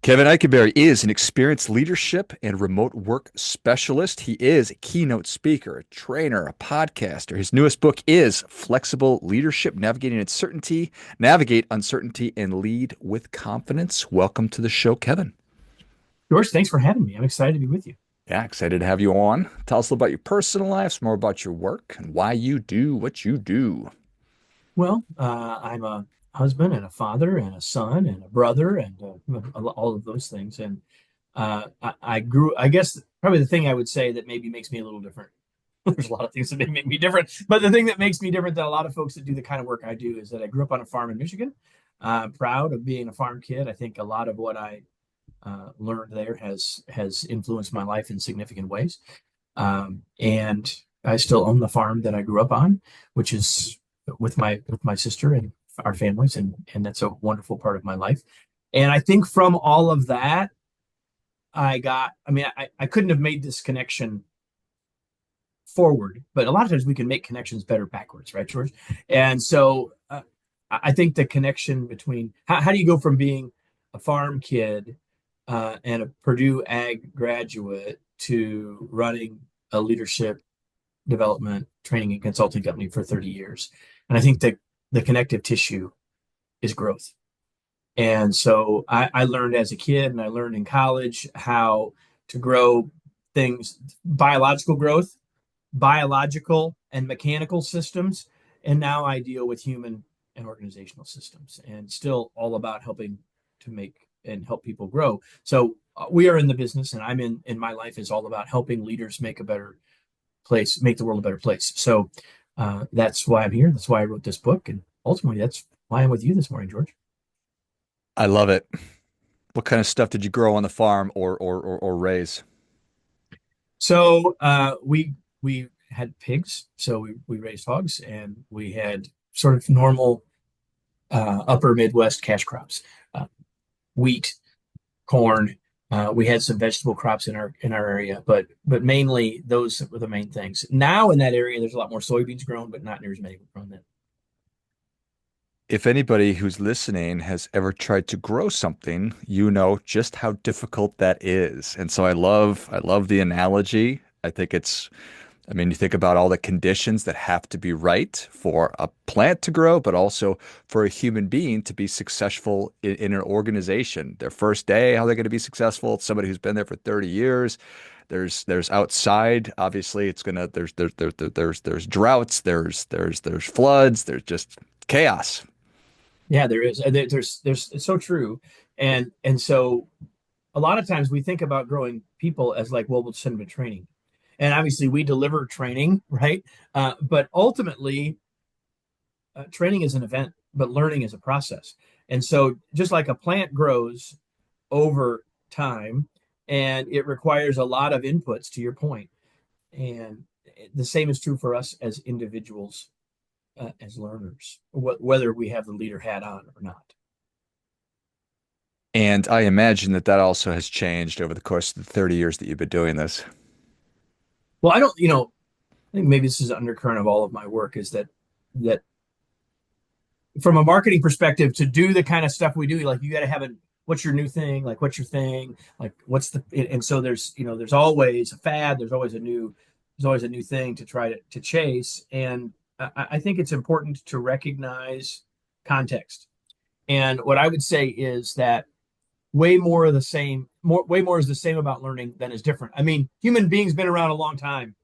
Kevin Eikenberry is an experienced leadership and remote work specialist. He is a keynote speaker, a trainer, a podcaster. His newest book is Flexible Leadership, Navigate Uncertainty, and Lead with Confidence. Welcome to the show, Kevin. George, thanks for having me. I'm excited to be with you. Yeah, excited to have you on. Tell us a little about your personal life, some more about your work, and why you do what you do. I'm a husband and a father and a son and a brother and all of those things. And I grew, I guess, probably the thing I would say that maybe makes me a little different. There's a lot of things that make me different, but the thing that makes me different than a lot of folks that do the kind of work I do is that I grew up on a farm in Michigan. Proud of being a farm kid. I think a lot of what I learned there has influenced my life in significant ways. And I still own the farm that I grew up on, which is with my sister and our families, and that's a wonderful part of my life. And I think from all of that, I couldn't have made this connection forward, but a lot of times we can make connections better backwards, right, George? And so I think the connection between how do you go from being a farm kid and a Purdue ag graduate to running a leadership development training and consulting company for 30 years. And I think that the connective tissue is growth. And so I learned as a kid and I learned in college how to grow things, biological growth, biological and mechanical systems. And now I deal with human and organizational systems and still all about helping to make and help people grow. So we are in the business and in my life is all about helping leaders make a better place, make the world a better place. So that's why I'm here. That's why I wrote this book. And ultimately, that's why I'm with you this morning, George. I love it. What kind of stuff did you grow on the farm or raise? So we had pigs. So we raised hogs and we had sort of normal upper Midwest cash crops, wheat, corn. We had some vegetable crops in our area, but mainly those were the main things. Now in that area, there's a lot more soybeans grown, but not near as many grown then. If anybody who's listening has ever tried to grow something, you know just how difficult that is. And so I love the analogy. I mean, you think about all the conditions that have to be right for a plant to grow, but also for a human being to be successful in an organization. Their first day, how they're going to be successful. Somebody who's been there for 30 years. There's outside. Obviously, it's gonna there's droughts. There's floods. There's just chaos. Yeah, there is. There's it's so true. And so a lot of times we think about growing people as like, well, we'll send them to training. And obviously we deliver training, right? But ultimately, training is an event, but learning is a process. And so just like a plant grows over time and it requires a lot of inputs to your point. And the same is true for us as individuals, as learners, whether we have the leader hat on or not. And I imagine that also has changed over the course of the 30 years that you've been doing this. Well, I don't, I think maybe this is an undercurrent of all of my work is that from a marketing perspective, to do the kind of stuff we do, like you got to have what's your new thing, like what's your thing, like what's the, and so there's always a fad, there's always a new thing to try to chase, and I think it's important to recognize context. And what I would say is that way more is the same about learning than is different. I mean, human beings been around a long time,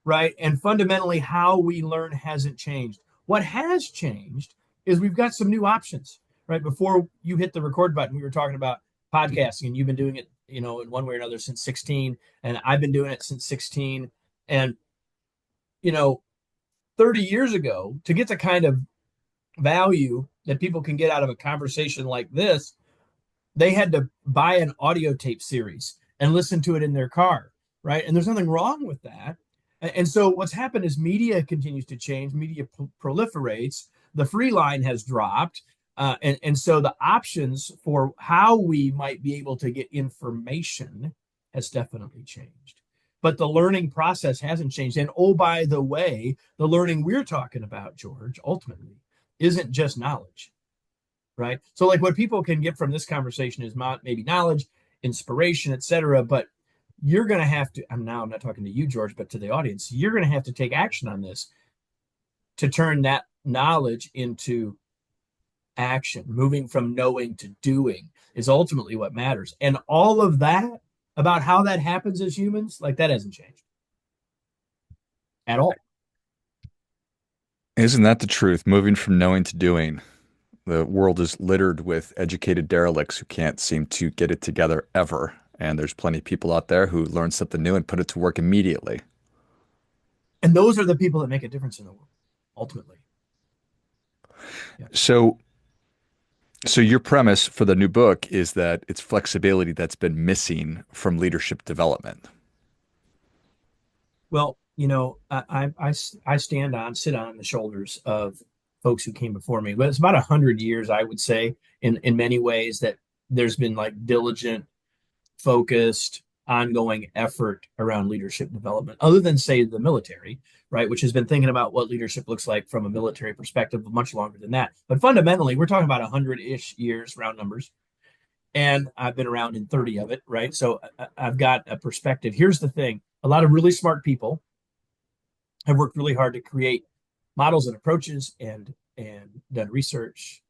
right? And fundamentally, how we learn hasn't changed. What has changed is we've got some new options, right? Before you hit the record button, we were talking about podcasting, and you've been doing it, in one way or another since 16, and I've been doing it since 16. And, you know, 30 years ago, to get the kind of value that people can get out of a conversation like this, they had to buy an audio tape series and listen to it in their car, right? And there's nothing wrong with that. And so what's happened is media continues to change, media proliferates, the free line has dropped. And so the options for how we might be able to get information has definitely changed. But the learning process hasn't changed. And oh, by the way, the learning we're talking about, George, ultimately isn't just knowledge, right? So like what people can get from this conversation is maybe knowledge, inspiration, etc. But you're going to have to, I'm not talking to you, George, but to the audience, you're going to have to take action on this to turn that knowledge into action. Moving from knowing to doing is ultimately what matters. And all of that about how that happens as humans, like that hasn't changed at all. Isn't that the truth? Moving from knowing to doing. The world is littered with educated derelicts who can't seem to get it together ever. And there's plenty of people out there who learn something new and put it to work immediately. And those are the people that make a difference in the world, ultimately. Yeah. So, so your premise for the new book is that it's flexibility that's been missing from leadership development. Well, I sit on the shoulders of folks who came before me, but it's about 100 years, I would say, in many ways that there's been like diligent, focused, ongoing effort around leadership development, other than say the military, right, which has been thinking about what leadership looks like from a military perspective much longer than that. But fundamentally, we're talking about 100-ish years, round numbers, and I've been around in 30 of it, right? So I've got a perspective. Here's the thing: a lot of really smart people have worked really hard to create models and approaches and done research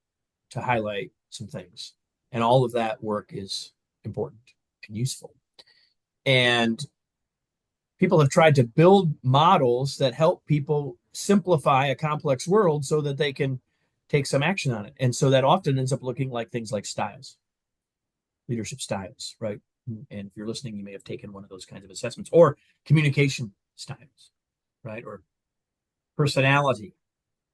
to highlight some things. And all of that work is important and useful. And people have tried to build models that help people simplify a complex world so that they can take some action on it. And so that often ends up looking like things like styles, leadership styles, right? And if you're listening, you may have taken one of those kinds of assessments, or communication styles, right? Or personality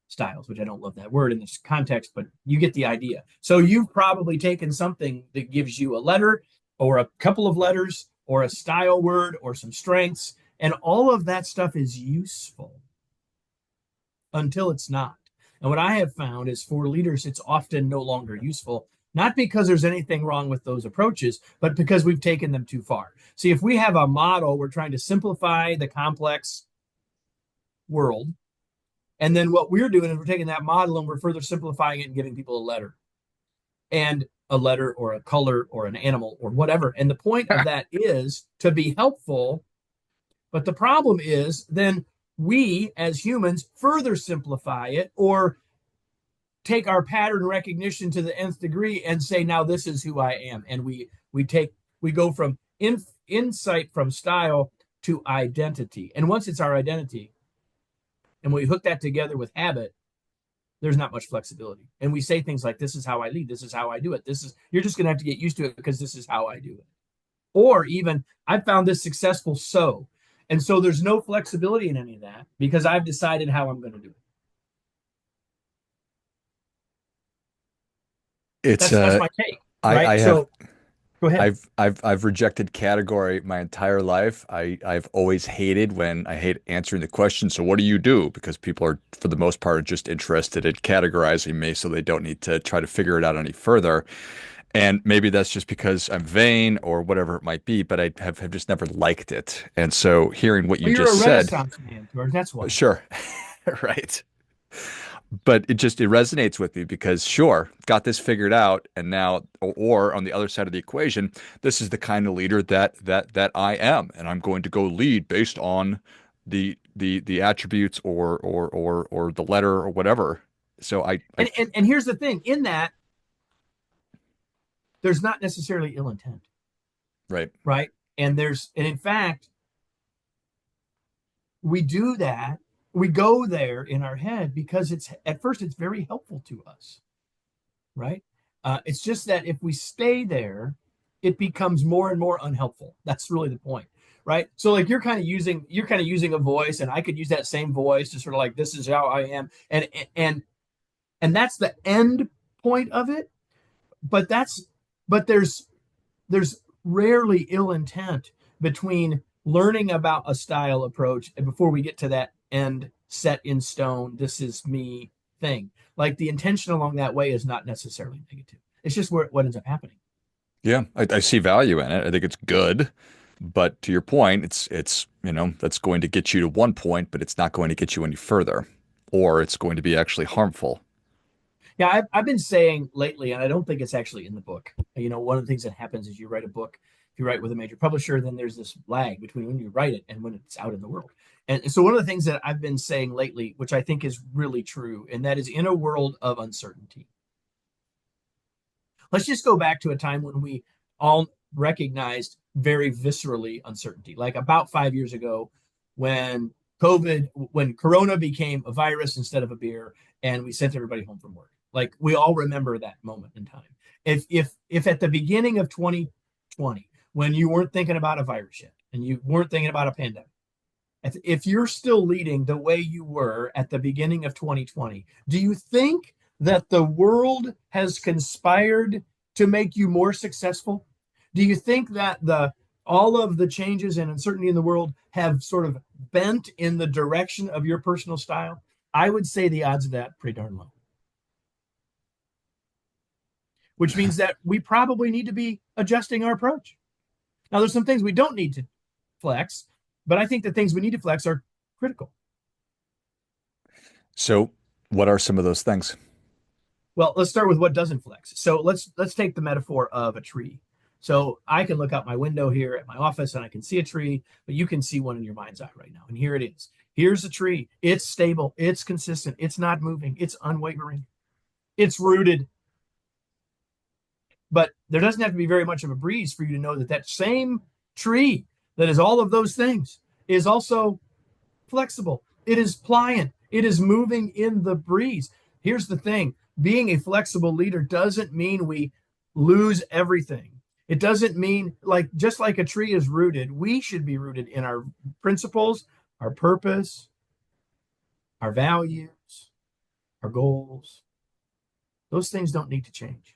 styles, which I don't love that word in this context, but you get the idea. So you've probably taken something that gives you a letter or a couple of letters or a style word or some strengths, and all of that stuff is useful until it's not. And what I have found is for leaders, it's often no longer useful, not because there's anything wrong with those approaches, but because we've taken them too far. See, if we have a model, we're trying to simplify the complex world. And then what we're doing is we're taking that model and we're further simplifying it and giving people a letter or a color or an animal or whatever. And the point of that is to be helpful. But the problem is then we as humans further simplify it or take our pattern recognition to the nth degree and say, now this is who I am. And we go from insight from style to identity. And once it's our identity, and we hook that together with habit, there's not much flexibility. And we say things like, this is how I lead. This is how I do it. You're just going to have to get used to it because this is how I do it. Or even, I found this successful so. And so there's no flexibility in any of that because I've decided how I'm going to do it. It's That's my take, I right? have So go ahead. I've rejected category my entire life. I've always hated when I hate answering the question, so what do you do? Because people are, for the most part, just interested in categorizing me so they don't need to try to figure it out any further. And maybe that's just because I'm vain or whatever it might be, but have just never liked it. And so hearing what you Well, you're just a said, Renaissance man, George. That's why. sure, right. But it resonates with me because sure, got this figured out, and now, or on the other side of the equation, this is the kind of leader that I am, and I'm going to go lead based on the attributes or the letter or whatever. So And here's the thing: in that, there's not necessarily ill intent, right. right? And in fact, we do that. We go there in our head because it's at first it's very helpful to us, right? It's just that if we stay there, it becomes more and more unhelpful. That's really the point, right? So like you're kind of using a voice, and I could use that same voice to sort of like, this is how I am, and and that's the end point of it. But there's rarely ill intent between learning about a style approach and before we get to that end set in stone, this is me thing. Like the intention along that way is not necessarily negative. It's just what ends up happening. Yeah, I see value in it. I think it's good. But to your point, it's that's going to get you to one point, but it's not going to get you any further, or it's going to be actually harmful. Yeah, I've been saying lately, and I don't think it's actually in the book. You know, one of the things that happens is you write a book, if you write with a major publisher, then there's this lag between when you write it and when it's out in the world. And so one of the things that I've been saying lately, which I think is really true, and that is in a world of uncertainty. Let's just go back to a time when we all recognized very viscerally uncertainty, like about 5 years ago when when Corona became a virus instead of a beer, and we sent everybody home from work. Like we all remember that moment in time. If at the beginning of 2020, when you weren't thinking about a virus yet and you weren't thinking about a pandemic, if you're still leading the way you were at the beginning of 2020, do you think that the world has conspired to make you more successful? Do you think that the all of the changes and uncertainty in the world have sort of bent in the direction of your personal style? I would say the odds of that pretty darn low. Which means that we probably need to be adjusting our approach. Now, there's some things we don't need to flex, but I think the things we need to flex are critical. So, what are some of those things? Well, let's start with what doesn't flex. So let's take the metaphor of a tree. So I can look out my window here at my office and I can see a tree, but you can see one in your mind's eye right now. And here it is. Here's a tree. It's stable. It's consistent. It's not moving. It's unwavering. It's rooted. But there doesn't have to be very much of a breeze for you to know that that same tree that is all of those things is also flexible. It is pliant. It is moving in the breeze. Here's the thing: being a flexible leader doesn't mean we lose everything. It doesn't mean, like, just like a tree is rooted, we should be rooted in our principles, our purpose, our values, our goals. Those things don't need to change.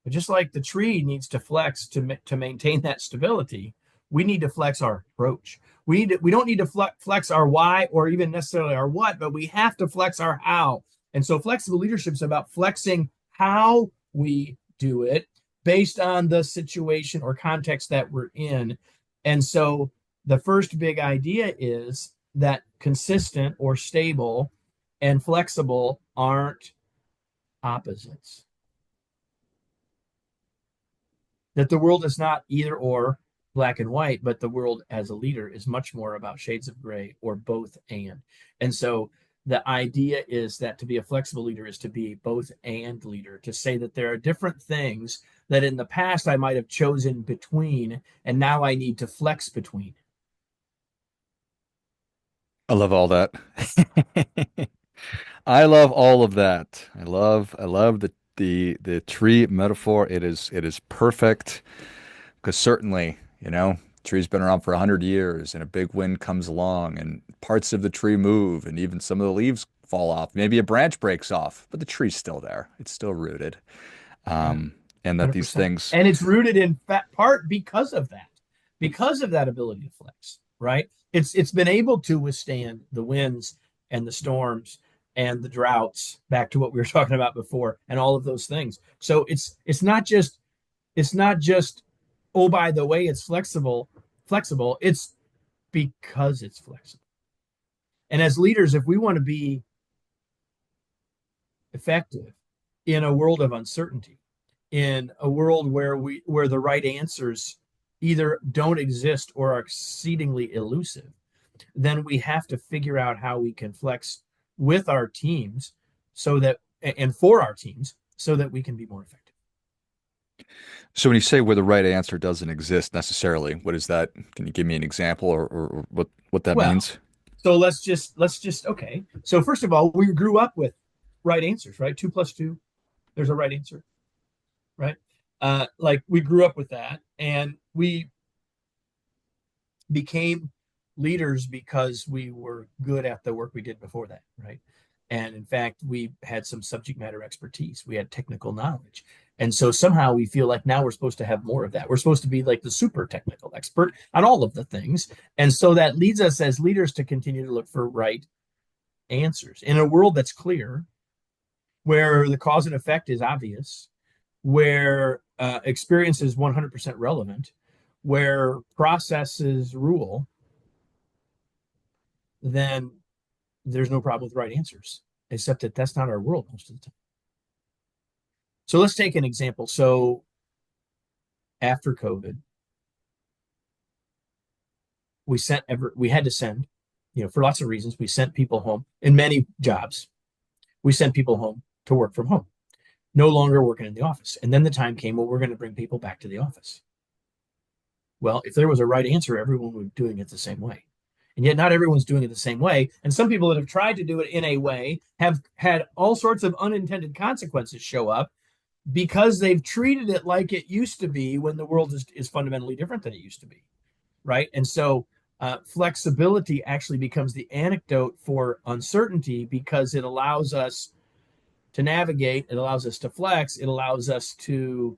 But just like the tree needs to flex to maintain that stability, we need to flex our approach. We don't need to flex our why or even necessarily our what, but we have to flex our how. And so flexible leadership is about flexing how we do it based on the situation or context that we're in. And so the first big idea is that consistent or stable and flexible aren't opposites. That the world is not either or, black and white, but the world as a leader is much more about shades of gray or both and. And so the idea is that to be a flexible leader is to be both and leader, to say that there are different things that in the past I might have chosen between, and now I need to flex between. I love all that. I love all of that. I love the tree metaphor. It is perfect because certainly, tree's been around for 100 years and a big wind comes along and parts of the tree move and even some of the leaves fall off. Maybe a branch breaks off, but the tree's still there. It's still rooted. Yeah, And that these 100%. things, And it's rooted in fat part because of that ability to flex, right? It's been able to withstand the winds and the storms and the droughts, back to what we were talking about before, and all of those things. So it's not just oh, by the way, it's flexible. It's because it's flexible. And as leaders, if we want to be effective in a world of uncertainty, in a world where the right answers either don't exist or are exceedingly elusive, then we have to figure out how we can flex with our teams so that and for our teams so that we can be more effective. so when you say where the right answer doesn't exist necessarily, what is that? Can you give me an example or what that Well, means? so let's just okay. So first of all, we grew up with right answers, right? Two plus two, there's a right answer, right? Like we grew up with that, and we became leaders because we were good at the work we did before that, right? And in fact, we had some subject matter expertise, we had technical knowledge. And so somehow we feel like now we're supposed to have more of that. We're supposed to be like the super technical expert on all of the things. And so that leads us as leaders to continue to look for right answers in a world that's clear, where the cause and effect is obvious, where experience is 100% relevant, where processes rule. Then there's no problem with right answers, except that that's not our world most of the time. So let's take an example. So after COVID, we had to send, for lots of reasons, we sent people home in many jobs. We sent people home to work from home, no longer working in the office. And then the time came, well, we're going to bring people back to the office. Well, if there was a right answer, everyone would be doing it the same way. And yet not everyone's doing it the same way. And some people that have tried to do it in a way have had all sorts of unintended consequences show up because they've treated it like it used to be when the world is fundamentally different than it used to be. Right. And so flexibility actually becomes the antidote for uncertainty because it allows us to navigate, it allows us to flex, it allows us to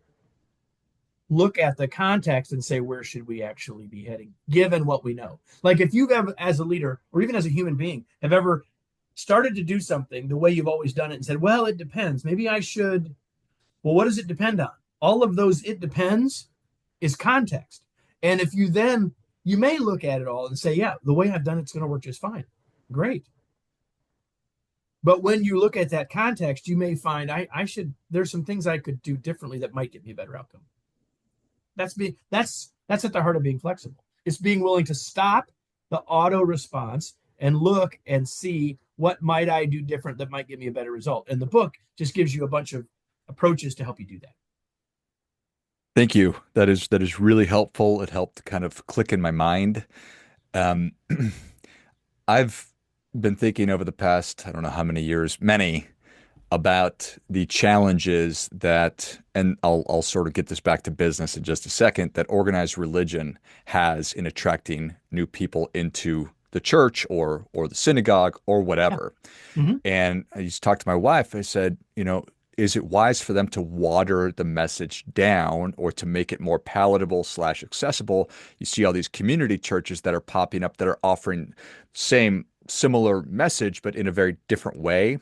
look at the context and say, where should we actually be heading, given what we know? Like if you've ever, as a leader or even as a human being, have ever started to do something the way you've always done it and said, well, it depends. Maybe I should. Well, what does it depend on? All of those it depends is context. And if you then, you may look at it all and say, yeah, the way I've done it's going to work just fine. Great. But when you look at that context, you may find there's some things I could do differently that might get me a better outcome. That's at the heart of being flexible. It's being willing to stop the auto response and look and see what might I do different that might give me a better result. And the book just gives you a bunch of approaches to help you do that. Thank you. That is really helpful. It helped kind of click in my mind. Um, I've been thinking over the past, I don't know how many years, many, about the challenges that, and I'll sort of get this back to business in just a second, that organized religion has in attracting new people into the church or the synagogue or Yeah. whatever. Mm-hmm. And I used to talk to my wife. I said, is it wise for them to water the message down or to make it more palatable slash accessible? You see all these community churches that are popping up that are offering same similar message, but in a very different way.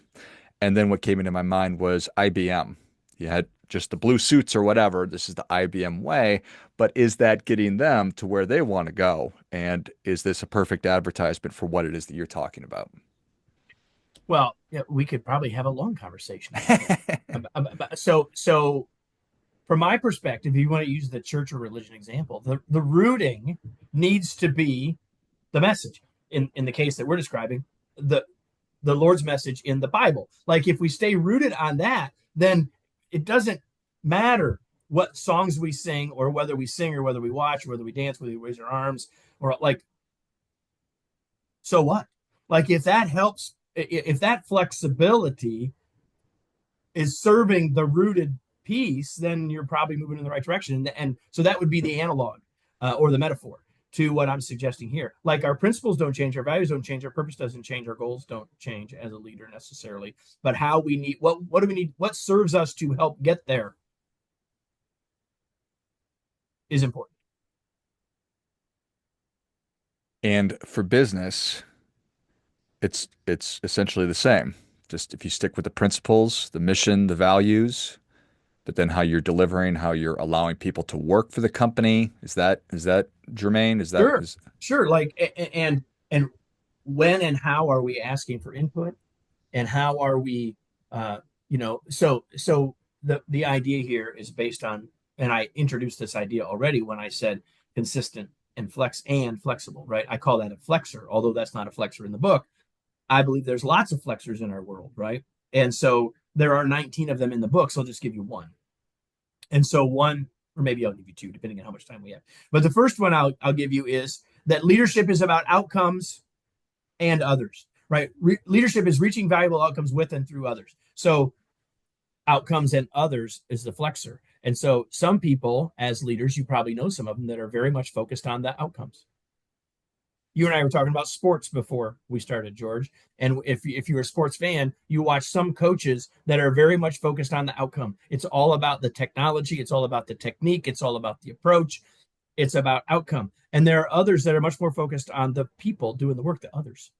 And then what came into my mind was IBM. You had just the blue suits or whatever. This is the IBM way. But is that getting them to where they want to go? And is this a perfect advertisement for what it is that you're talking about? Well, yeah, we could probably have a long conversation about that. So from my perspective, if you want to use the church or religion example, the rooting needs to be the message. In the case that we're describing, the the Lord's message in the Bible. Like if we stay rooted on that, then it doesn't matter what songs we sing or whether we sing or whether we watch or whether we dance, whether we raise our arms or like, so what? Like if that helps, if that flexibility is serving the rooted piece, then you're probably moving in the right direction. And so that would be the analog or the metaphor to what I'm suggesting here. Like our principles don't change, our values don't change, our purpose doesn't change, our goals don't change as a leader necessarily. But how we need, what do we need, what serves us to help get there is important. And for business, it's essentially the same. Just if you stick with the principles, the mission, the values, but then how you're delivering, how you're allowing people to work for the company, is that germane? Is that Sure, is sure. Like and when and how are we asking for input, and how are we, so the idea here is based on, and I introduced this idea already when I said consistent and flexible, right? I call that a flexor, although that's not a flexor in the book. I believe there's lots of flexors in our world, right? And so there are 19 of them in the book, so I'll just give you one. And so one, or maybe I'll give you two, depending on how much time we have. But the first one I'll give you is that leadership is about outcomes and others, right? Leadership is reaching valuable outcomes with and through others. So outcomes and others is the flexor. And so some people as leaders, you probably know some of them that are very much focused on the outcomes. You and I were talking about sports before we started, George. And if you're a sports fan, you watch some coaches that are very much focused on the outcome. It's all about the technology, it's all about the technique, it's all about the approach, it's about outcome. And there are others that are much more focused on the people doing the work, the others.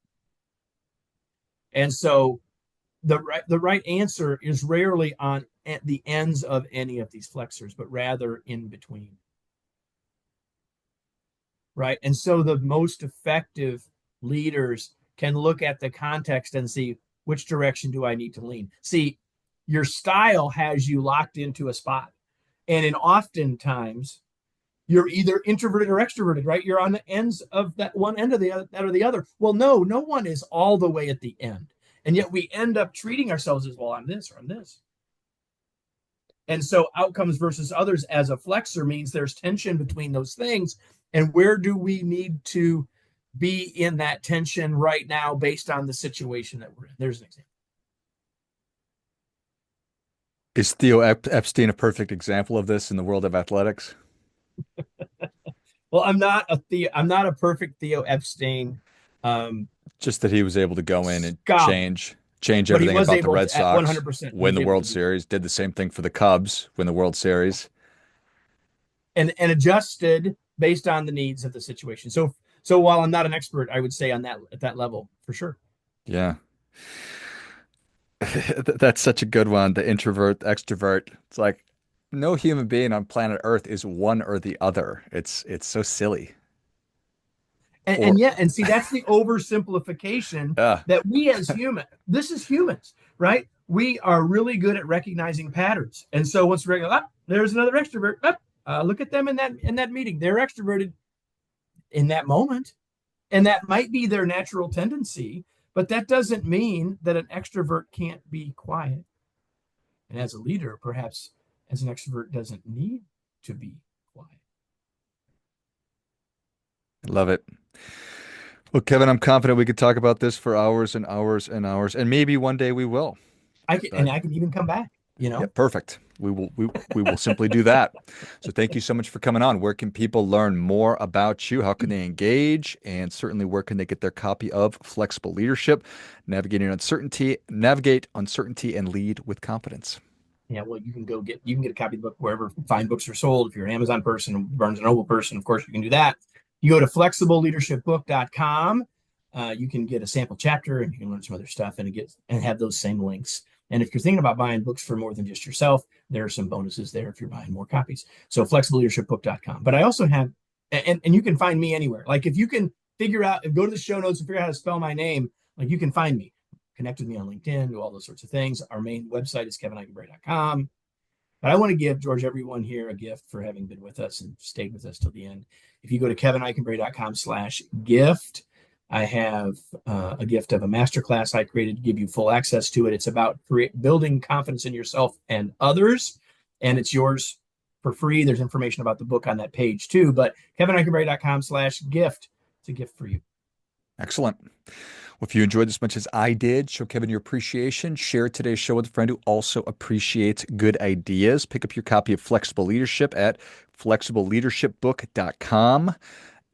And so the right answer is rarely on the ends of any of these flexors, but rather in between. Right. And so the most effective leaders can look at the context and see which direction do I need to lean. See, Your style has you locked into a spot. And in oftentimes, you're either introverted or extroverted, right? You're on the ends of that one end of the other, that or the other. Well, no, no one is all the way at the end. And yet we end up treating ourselves as, well, I'm this or I'm this. And so outcomes versus others as a flexor means there's tension between those things. And where do we need to be in that tension right now based on the situation that we're in? There's an example. Is Theo Epstein a perfect example of this in the world of athletics? Well, I'm not a perfect Theo Epstein Just that he was able to go in and scholar, change but he everything was about the able Red to at Sox, 100%. He win was the able to World do that Series, did the same thing for the Cubs, win the World Series. and adjusted based on the needs of the situation. So while I'm not an expert, I would say on that at that level for sure. Yeah. That's such a good one. The introvert, extrovert. It's like no human being on planet Earth is one or the other. It's so silly. And Or yeah, and see, that's the oversimplification uh, that we as human, this is humans, right? We are really good at recognizing patterns. And so once we're like, oh, there's another extrovert. Oh, look at them in that meeting. They're extroverted in that moment. And that might be their natural tendency, but that doesn't mean that an extrovert can't be quiet. And as a leader, perhaps as an extrovert doesn't need to be quiet. I love it. Well, Kevin, I'm confident we could talk about this for hours and hours and hours, and maybe one day we will. But I can even come back, you yeah, know. perfect. We will simply do that. So thank you so much for coming on. Where can people learn more about you? How can they engage? And certainly where can they get their copy of Flexible Leadership, Navigate Uncertainty and Lead with Confidence? Yeah, well, you can get a copy of the book wherever fine books are sold. If you're an Amazon person, Barnes and Noble person, of course you can do that. You go to flexibleleadershipbook.com. You can get a sample chapter and you can learn some other stuff and have those same links. And if you're thinking about buying books for more than just yourself, there are some bonuses there if you're buying more copies. So flexibleleadershipbook.com. But I also have, and you can find me anywhere. Like if you can figure out, go to the show notes and figure out how to spell my name, like you can find me. Connect with me on LinkedIn, do all those sorts of things. Our main website is kevineikenberry.com. But I want to give, George, everyone here a gift for having been with us and stayed with us till the end. If you go to kevineikenberry.com/gift, I have a gift of a masterclass I created to give you full access to it. It's about building confidence in yourself and others, and it's yours for free. There's information about the book on that page too, but kevineikenberry.com/gift. It's a gift for you. Excellent. Well, if you enjoyed this as much as I did, show Kevin your appreciation. Share today's show with a friend who also appreciates good ideas. Pick up your copy of Flexible Leadership at flexibleleadershipbook.com.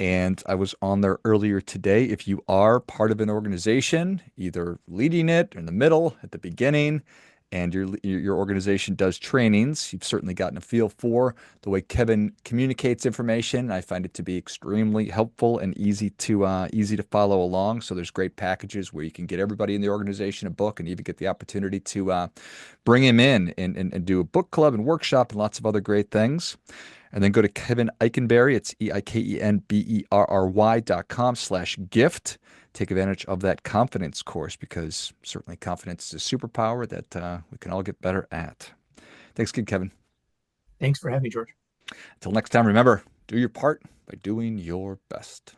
And I was on there earlier today. If you are part of an organization, either leading it in the middle, at the beginning, and your organization does trainings, you've certainly gotten a feel for the way Kevin communicates information. I find it to be extremely helpful and easy to follow along. So there's great packages where you can get everybody in the organization a book and even get the opportunity to bring him in and do a book club and workshop and lots of other great things. And then go to Kevin Eikenberry. It's EIKENBERRY.com/gift. Take advantage of that confidence course because certainly confidence is a superpower that we can all get better at. Thanks again, Kevin. Thanks for having me, George. Until next time, remember, do your part by doing your best.